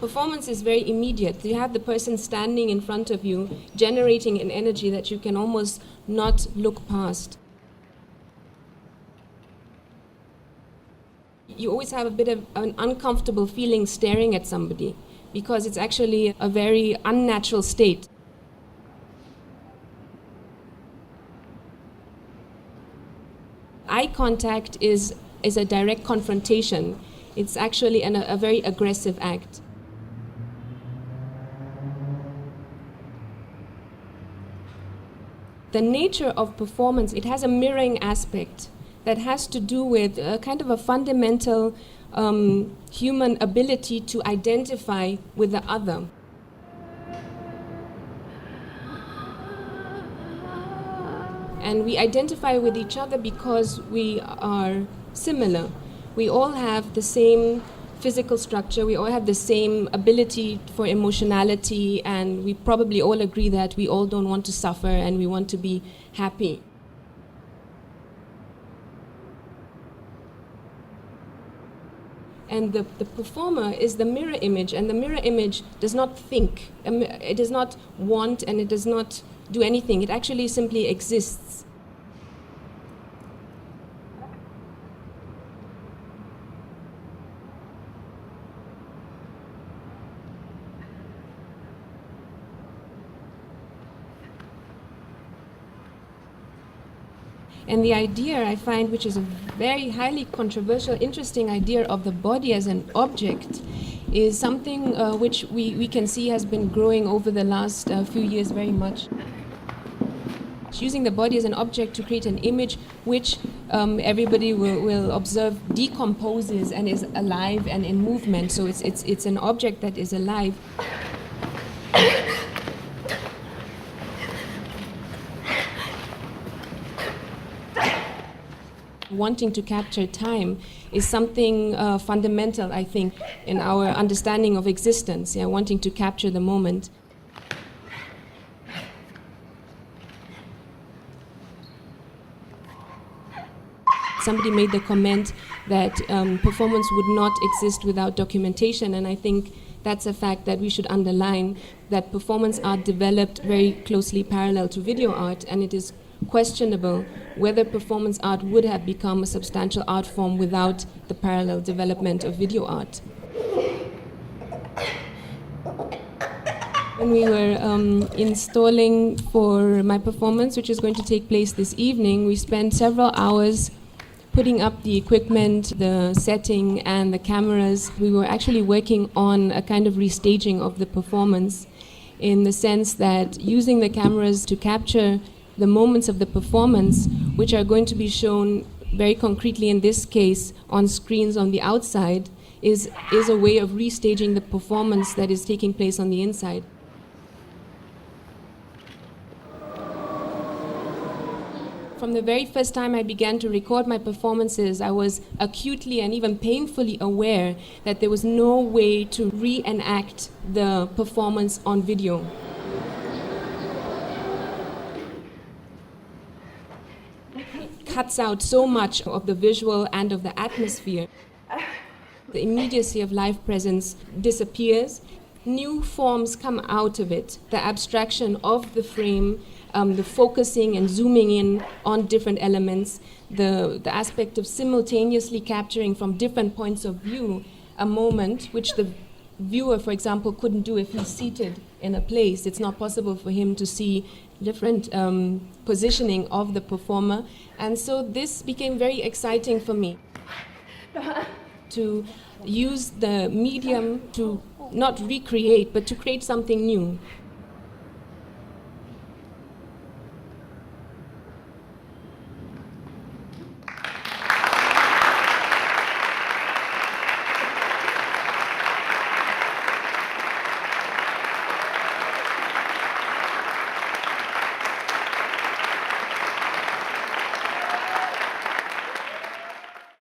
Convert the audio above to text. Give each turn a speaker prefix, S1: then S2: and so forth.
S1: Performance is very immediate. You have the person standing in front of you, generating an energy that you can almost not look past. You always have a bit of an uncomfortable feeling staring at somebody because it's actually a very unnatural state. Eye contact is a direct confrontation. It's actually a very aggressive act. The nature of performance, it has a mirroring aspect that has to do with a kind of a fundamental human ability to identify with the other. And we identify with each other because we are similar. We all have the same physical structure, we all have the same ability for emotionality, and we probably all agree that we all don't want to suffer and we want to be happy. And the performer is the mirror image, and the mirror image does not think. It does not want, and it does not do anything. It actually simply exists. And the idea I find, which is a very highly controversial, interesting idea of the body as an object, is something which we can see has been growing over the last few years very much. Using the body as an object to create an image which everybody will observe decomposes and is alive and in movement. So it's an object that is alive. Wanting to capture time is something fundamental, I think, in our understanding of existence. Yeah, wanting to capture the moment. Somebody made the comment that performance would not exist without documentation, and I think that's a fact that we should underline, that performance art developed very closely parallel to video art, and it is questionable whether performance art would have become a substantial art form without the parallel development of video art. When we were installing for my performance, which is going to take place this evening, we spent several hours putting up the equipment, the setting, and the cameras. We were actually working on a kind of restaging of the performance, in the sense that using the cameras to capture the moments of the performance, which are going to be shown very concretely in this case on screens on the outside, is a way of restaging the performance that is taking place on the inside. From the very first time I began to record my performances, I was acutely and even painfully aware that there was no way to reenact the performance on video. Cuts out so much of the visual and of the atmosphere. The immediacy of live presence disappears. New forms come out of it. The abstraction of the frame, the focusing and zooming in on different elements, the aspect of simultaneously capturing from different points of view a moment which the viewer, for example, couldn't do if he's seated in a place. It's not possible for him to see different positioning of the performer. And so this became very exciting for me, to use the medium to not recreate, but to create something new.